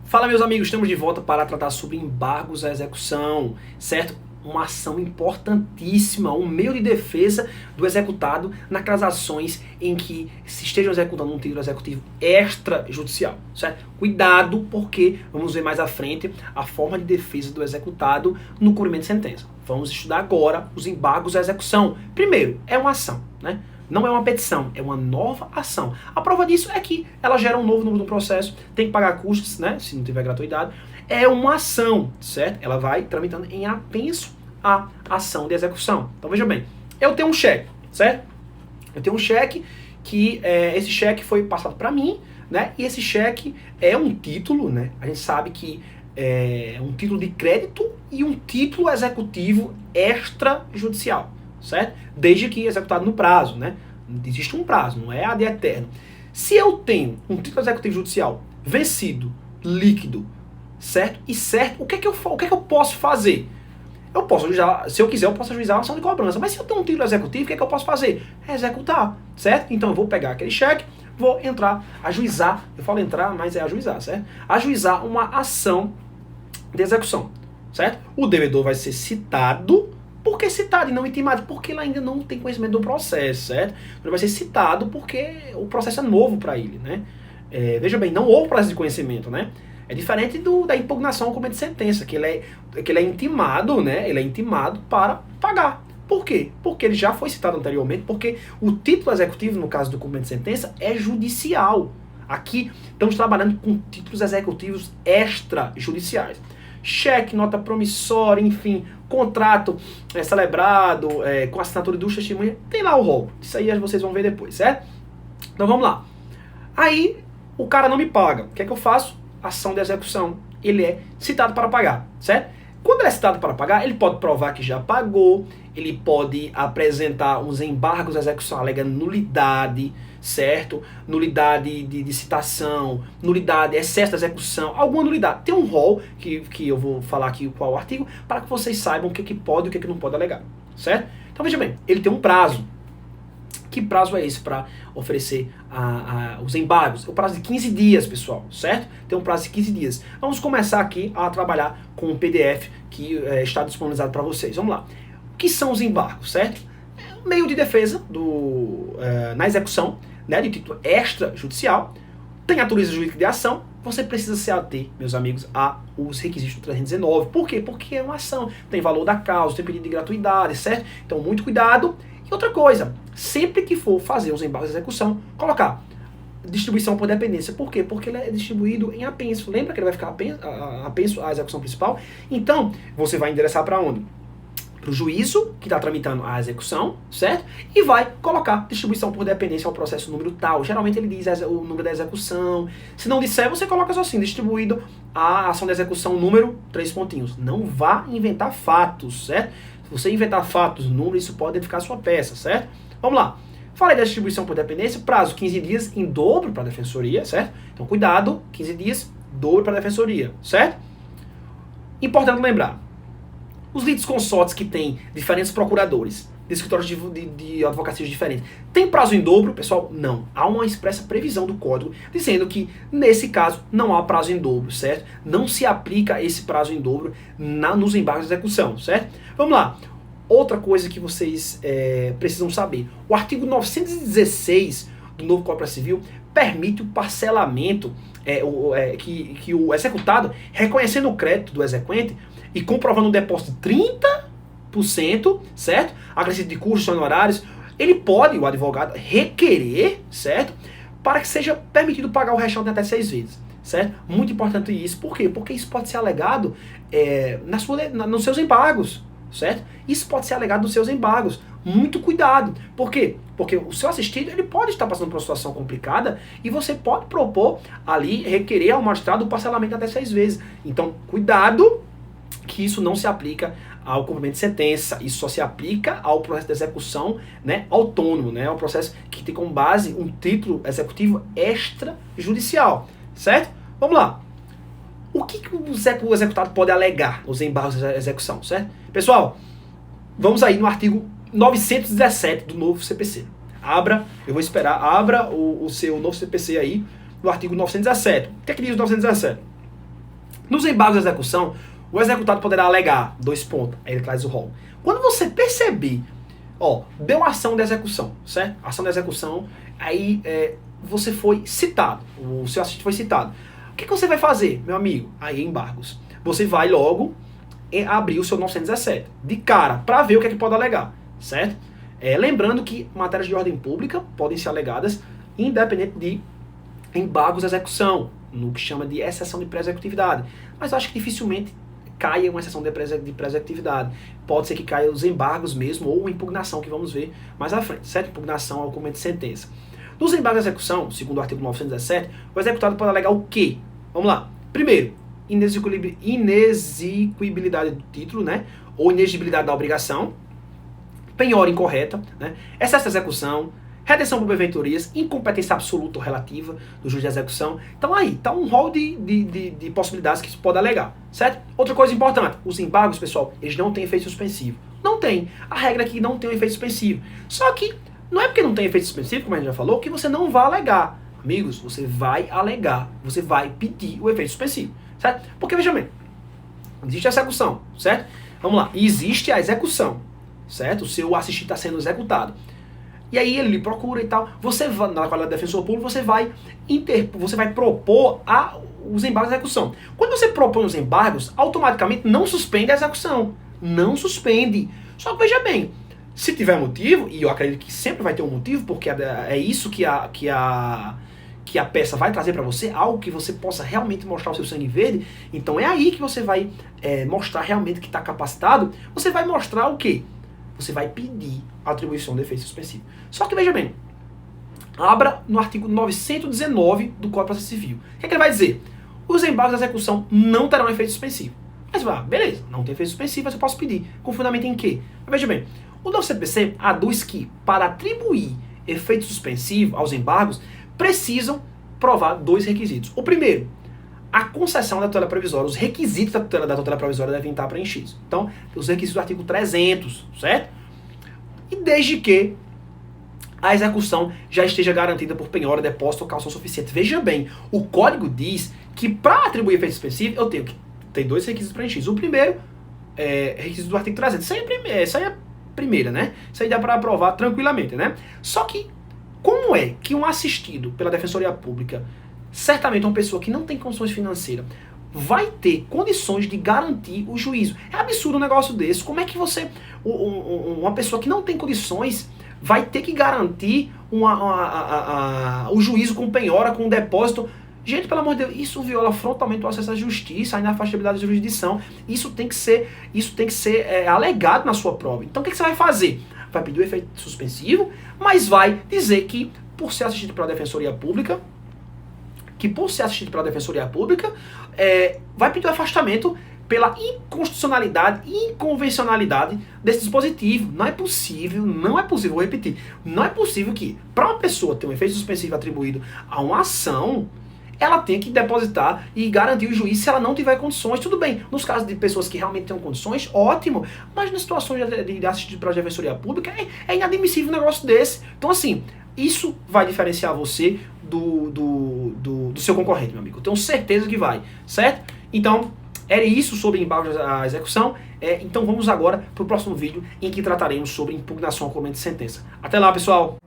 Fala, meus amigos, estamos de volta para tratar sobre embargos à execução, certo? Uma ação importantíssima, um meio de defesa do executado naquelas ações em que se estejam executando um título executivo extrajudicial, certo? Cuidado, porque vamos ver mais à frente a forma de defesa do executado no cumprimento de sentença. Vamos estudar agora os embargos à execução. Primeiro, é uma ação, né? Não é uma petição, é uma nova ação. A prova disso é que ela gera um novo número do processo, tem que pagar custos, né, se não tiver gratuidade. É uma ação, certo? Ela vai tramitando em apenso à ação de execução. Então veja bem, eu tenho um cheque, certo? Eu tenho um cheque que esse cheque foi passado para mim, né? E esse cheque é um título, né? A gente sabe que é um título de crédito e um título executivo extrajudicial, certo? Desde que executado no prazo, né? Existe um prazo, não é ad eterno. Se eu tenho um título executivo judicial vencido, líquido, certo? E certo, o que é que eu posso fazer? Eu posso ajuizar, se eu quiser, eu posso ajuizar uma ação de cobrança. Mas se eu tenho um título executivo, o que é que eu posso fazer? É executar, certo? Então eu vou pegar aquele cheque, vou entrar, ajuizar, eu falo entrar, mas é ajuizar, certo? Ajuizar uma ação de execução, certo? O devedor vai ser citado. Por que citado e não intimado? Porque ele ainda não tem conhecimento do processo, certo? Ele vai ser citado porque o processo é novo para ele, né? Veja bem, não houve processo de conhecimento, né? É diferente da impugnação ao cumprimento de sentença, que ele é intimado, né? Ele é intimado para pagar. Por quê? Porque ele já foi citado anteriormente, porque o título executivo, no caso do cumprimento de sentença, é judicial. Aqui estamos trabalhando com títulos executivos extrajudiciais. Cheque, nota promissória, enfim, contrato celebrado com assinatura do testemunha, tem lá o rol. Isso aí vocês vão ver depois, certo? Então vamos lá. Aí o cara não me paga. O que é que eu faço? Ação de execução. Ele é citado para pagar, certo? Quando ele é citado para pagar, ele pode provar que já pagou, ele pode apresentar uns embargos à execução alegando nulidade, certo? Nulidade de citação, nulidade, excesso da execução, alguma nulidade. Tem um rol que eu vou falar aqui qual é o artigo, para que vocês saibam o que pode e o que não pode alegar, certo? Então veja bem, ele tem um prazo. Que prazo é esse para oferecer os embargos? É o prazo de 15 dias, pessoal, certo? Tem um prazo de 15 dias. Vamos começar aqui a trabalhar com o PDF que está disponibilizado para vocês. Vamos lá. O que são os embargos, certo? Meio de defesa na execução, né, de título extrajudicial. Tem a natureza jurídica de ação. Você precisa se ater, meus amigos, aos requisitos do 319. Por quê? Porque é uma ação. Tem valor da causa, tem pedido de gratuidade, certo? Então, muito cuidado. E outra coisa, sempre que for fazer os embargos de execução, colocar distribuição por dependência. Por quê? Porque ele é distribuído em apenso. Lembra que ele vai ficar apenso à execução principal? Então, você vai endereçar para onde? Para o juízo, que está tramitando a execução, certo? E vai colocar distribuição por dependência ao processo número tal. Geralmente ele diz o número da execução. Se não disser, você coloca só assim, distribuído a ação de execução número 3 pontinhos. Não vá inventar fatos, certo? Se você inventar fatos, números, isso pode identificar a sua peça, certo? Vamos lá. Falei da distribuição por dependência, prazo 15 dias em dobro para a defensoria, certo? Então cuidado, 15 dias, dobro para a defensoria, certo? Importante lembrar, os litisconsortes que têm diferentes procuradores, de escritórios de advocacias diferentes, tem prazo em dobro, pessoal? Não. Há uma expressa previsão do código dizendo que, nesse caso, não há prazo em dobro, certo? Não se aplica esse prazo em dobro nos embargos de execução, certo? Vamos lá. Outra coisa que vocês precisam saber. O artigo 916 do novo Código Civil permite o parcelamento que o executado, reconhecendo o crédito do exequente e comprovando um depósito de 30%, certo? Acrescido de custos honorários, ele pode, o advogado, requerer, certo? Para que seja permitido pagar o restante até 6 vezes, certo? Muito importante isso. Por quê? Porque isso pode ser alegado nos seus embargos, certo? Isso pode ser alegado nos seus embargos. Muito cuidado. Por quê? Porque o seu assistido, ele pode estar passando por uma situação complicada e você pode propor ali, requerer ao magistrado o parcelamento até 6 vezes. Então, cuidado, que isso não se aplica ao cumprimento de sentença. Isso só se aplica ao processo de execução, né, autônomo, né, ao processo que tem como base um título executivo extrajudicial, certo? Vamos lá. O que o executado pode alegar nos embargos de execução, certo? Pessoal, vamos aí no artigo 917 do novo CPC. Eu vou esperar, abra o seu novo CPC aí, no artigo 917. O que é que diz o 917? Nos embargos de execução, o executado poderá alegar, 2 pontos, aí ele traz o rol. Quando você perceber, ó, deu ação de execução, certo? Ação de execução, aí você foi citado, o seu assistente foi citado. O que você vai fazer, meu amigo? Aí embargos. Você vai logo abrir o seu 917, de cara, para ver o que é que pode alegar, certo? Lembrando que matérias de ordem pública podem ser alegadas independente de embargos de execução, no que chama de exceção de pré-executividade. Mas eu acho que dificilmente caia uma exceção de pré-executividade. Pode ser que caia os embargos mesmo, ou uma impugnação, que vamos ver mais à frente, certo? Impugnação ao documento de sentença. Nos embargos de execução, segundo o artigo 917, o executado pode alegar o quê? Vamos lá. Primeiro, inexequibilidade do título, né? Ou inexigibilidade da obrigação, penhora incorreta, né? Excesso de execução, retenção por benfeitorias, incompetência absoluta ou relativa do juiz de execução. Então aí, tá um rol de possibilidades que se pode alegar, certo? Outra coisa importante, os embargos, pessoal, eles não têm efeito suspensivo. Não tem. A regra aqui não tem um efeito suspensivo. Só que não é porque não tem efeito suspensivo, como a gente já falou, que você não vai alegar. Amigos, você vai alegar, você vai pedir o efeito suspensivo, certo? Porque, veja bem, existe a execução, certo? Vamos lá, existe a execução, certo? O seu assistente está sendo executado. E aí ele lhe procura e tal. Você vai, na qualidade de defensor público, você vai propor os embargos de execução. Quando você propõe os embargos, automaticamente não suspende a execução. Não suspende. Só que veja bem, se tiver motivo, e eu acredito que sempre vai ter um motivo, porque é isso que a peça vai trazer para você, algo que você possa realmente mostrar o seu sangue verde, então é aí que você vai mostrar realmente que está capacitado. Você vai mostrar o quê? Você vai pedir a atribuição de efeito suspensivo. Só que veja bem, abra no artigo 919 do Código de Processo Civil. O que é que ele vai dizer? Os embargos de execução não terão efeito suspensivo. Mas beleza, não tem efeito suspensivo, mas eu posso pedir. Com fundamento em quê? Mas veja bem, o novo CPC aduz que, para atribuir efeito suspensivo aos embargos, precisam provar 2 requisitos. O primeiro, a concessão da tutela provisória. Os requisitos da tutela provisória devem estar preenchidos. Então, os requisitos do artigo 300, certo? E desde que a execução já esteja garantida por penhora, depósito ou caução suficiente. Veja bem, o código diz que para atribuir efeito específico, eu tenho que ter 2 requisitos preenchidos. O primeiro é requisito do artigo 300. Isso aí é a primeira, né? Isso aí dá para aprovar tranquilamente, né? Só que, como é que um assistido pela Defensoria Pública, certamente uma pessoa que não tem condições financeiras, vai ter condições de garantir o juízo? É absurdo um negócio desse. Como é que você, uma pessoa que não tem condições, vai ter que garantir o juízo com penhora, com depósito? Gente, pelo amor de Deus, isso viola frontalmente o acesso à justiça, a inafastabilidade da jurisdição. Isso tem que ser alegado na sua prova. Então o que você vai fazer? Vai pedir o efeito suspensivo, mas vai dizer que, por ser assistido pela Defensoria Pública, vai pedir o afastamento pela inconstitucionalidade e inconvencionalidade desse dispositivo. Não é possível, vou repetir, não é possível que, para uma pessoa ter um efeito suspensivo atribuído a uma ação, ela tenha que depositar e garantir o juízo se ela não tiver condições. Tudo bem, nos casos de pessoas que realmente tenham condições, ótimo, mas nas situações de assistido pela Defensoria Pública, é inadmissível um negócio desse. Então, assim, isso vai diferenciar você do seu concorrente, meu amigo. Eu tenho certeza que vai, certo? Então, era isso sobre embargos à execução. Então vamos agora para o próximo vídeo em que trataremos sobre impugnação ao documento de sentença. Até lá, pessoal!